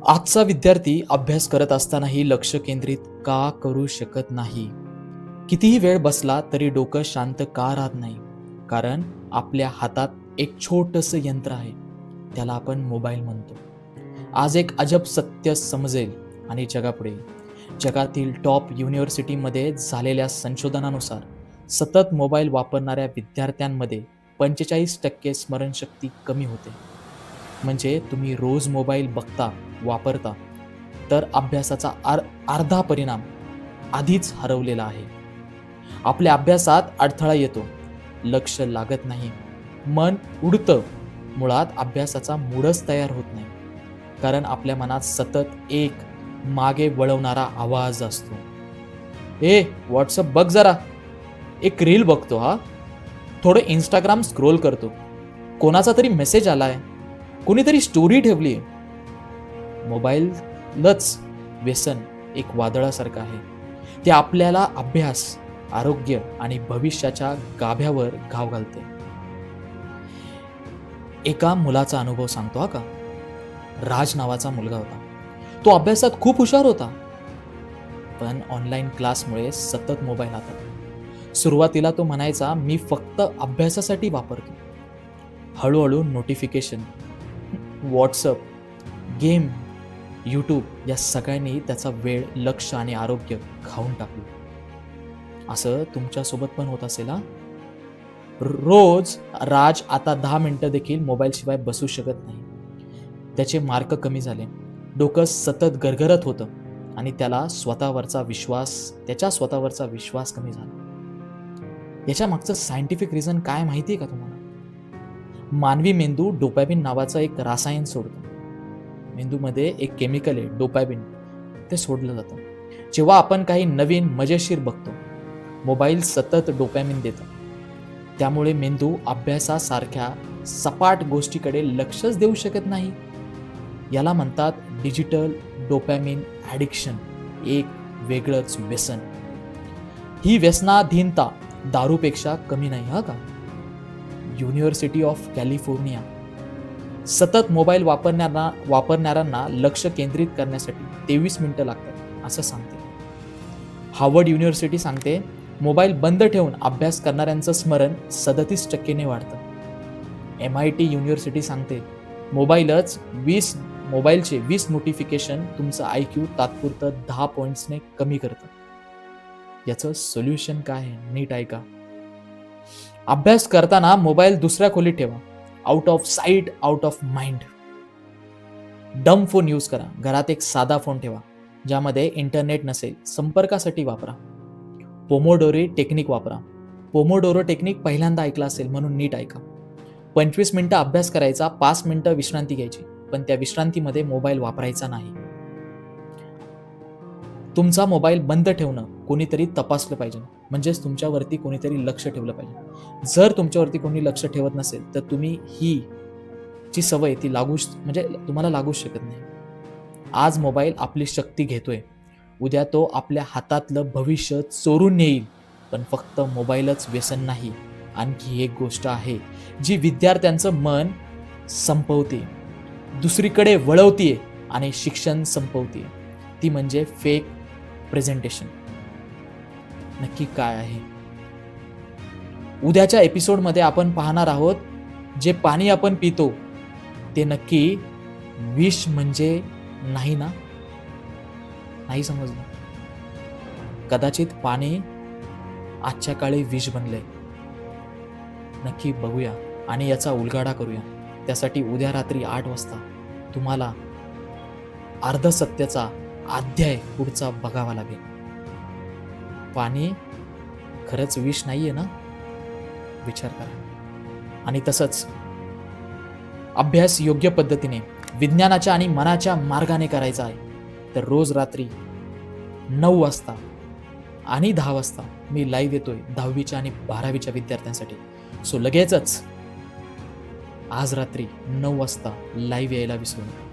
आजचा विद्यार्थी अभ्यास करत असतानाही लक्ष केंद्रित का करू शकत नाही? कितीही वेळ बसला तरी डोकं शांत का राहत नाही? कारण आपल्या हातात एक छोटंसं यंत्र आहे. त्याला आपण मोबाईल म्हणतो. आज एक अजब सत्य समजेल आणि जगापुढे जगातील टॉप युनिव्हर्सिटीमध्ये झालेल्या संशोधनानुसार सतत मोबाईल वापरणाऱ्या विद्यार्थ्यांमध्ये 45% स्मरणशक्ती कमी होते. म्हणजे तुम्ही रोज मोबाईल बघता, वापरता, तर अभ्यासाचा अर्धा परिणाम आधीच हरवलेला आहे. आपल्या अभ्यासात अडथळा येतो, लक्ष लागत नाही, मन उडतं. मुळात अभ्यासाचा मूडच तयार होत नाही. कारण आपल्या मनात सतत एक मागे वळवणारा आवाज असतो. ए व्हॉट्सअप बघ जरा, एक रील बघतो, हा थोडं इंस्टाग्राम स्क्रोल करतो, कोणाचा तरी मेसेज आलाय, कोणीतरी स्टोरी ठेवली. मोबाईलच व्यसन एक वादळासारखं आहे. ते आपल्याला अभ्यास, आरोग्य आणि भविष्याच्या गाभ्यावर घाव घालते. एका मुलाचा अनुभव सांगतो हा का. राज नावाचा मुलगा होता. तो अभ्यासात खूप हुशार होता, पण ऑनलाईन क्लासमुळे सतत मोबाईल हातात. सुरुवातीला तो म्हणायचा, मी फक्त अभ्यासासाठी वापरतो. हळूहळू नोटिफिकेशन, व्हॉट्सअप, गेम, यूट्यूब या सगळ्यांनी त्याचा वेळ, लक्ष आणि आरोग्य खाऊन टाकलं. असं तुमच्यासोबत पण होत असेल हा. रोज राज आता 10 मिनिटं देखील मोबाईल शिवाय बसू शकत नाही. त्याचे मार्क कमी झाले, डोकं सतत गरगरत होतं आणि त्याच्या स्वतःवरचा विश्वास कमी झाला. याच्या मागचं सायंटिफिक रिझन काय माहिती आहे का तुम्हाला? मानवी मेंदू डोपॅमिन नावाचं एक रसायन सोडतो. मेंदूमध्ये एक केमिकल आहे डोपॅमिन, ते सोडलं जातं जेव्हा आपण काही नवीन मजेशीर बघतो. मोबाईल सतत डोपॅमिन देतं, त्यामुळे मेंदू अभ्यासासारख्या सपाट गोष्टीकडे लक्षच देऊ शकत नाही. याला म्हणतात डिजिटल डोपॅमिन ॲडिक्शन, एक वेगळंच व्यसन. ही व्यसनाधीनता दारूपेक्षा कमी नाही हा का. युनिव्हर्सिटी ऑफ कॅलिफोर्निया सतत मोबाईल वापरणाऱ्यांना लक्ष केंद्रित करण्यासाठी 23 मिनिटं लागतात असं सांगते. हार्वर्ड युनिव्हर्सिटी सांगते, मोबाईल बंद ठेवून अभ्यास करणाऱ्यांचं स्मरण 37% वाढतं. MIT युनिव्हर्सिटी सांगते, मोबाईलचे 20 नोटिफिकेशन तुमचं IQ तात्पुरतं 10 पॉईंट्सने कमी करतं. याचं सोल्युशन काय आहे? नीट ऐका. अभ्यास करताना मोबाईल दुसऱ्या खोलीत ठेवा. Out of site, out of mind. डम फोन यूज करा. घरात एक साधा फोन ठेवा ज्यामध्ये इंटरनेट नसेल. संपर्कासाठी वापरा. पोमोडोरो टेक्निक वापरा. पोमोडोरो टेक्निक पहिल्यांदा ऐकला असेल म्हणून नीट ऐका. 25 मिनिटं अभ्यास करायचा, 5 मिनिटं विश्रांती घ्यायची, पण त्या विश्रांतीमध्ये मोबाईल वापरायचा नाही. तुमचा मोबाईल बंद ठेवणं कोणीतरी तपासलं पाहिजे, म्हणजेच तुमच्यावरती कोणीतरी लक्ष ठेवलं पाहिजे. जर तुमच्यावरती कोणी लक्ष ठेवत नसेल तर तुम्ही ही जी सवय ती तुम्हाला लागूच शकत नाही. आज मोबाईल आपली शक्ती घेतोय, उद्या तो आपल्या हातातलं भविष्य चोरून नेईल. पण फक्त मोबाईलच व्यसन नाही. आणखी एक गोष्ट आहे जी विद्यार्थ्यांचं मन संपवते, दुसरीकडे वळवतीये आणि शिक्षण संपवते. ती म्हणजे फेक प्रेझेंटेशन. नक्की काय आहे? उद्याच्या एपिसोडमध्ये आपण पाहणार आहोत, जे पाणी आपण पितो ते नक्की विष म्हणजे नाही ना? नाही समजलं? कदाचित पाणी आजच्या काळी विष बनलंय. नक्की बघूया आणि याचा उलगडा करूया. त्यासाठी उद्या रात्री 8 वाजता तुम्हाला अर्धसत्याचा अध्याय पुढचा बघावा लागेल. पाणी खरंच विष नाहीये ना? विचार करा. आणि तसंच अभ्यास योग्य पद्धतीने विज्ञानाच्या आणि मनाच्या मार्गाने करायचा आहे, तर रोज रात्री 9 वाजता आणि 10 वाजता मी लाईव्ह येतोय 10वीच्या आणि 12वीच्या विद्यार्थ्यांसाठी. सो लगेचच आज रात्री 9 वाजता लाईव्ह यायला विसरू नका.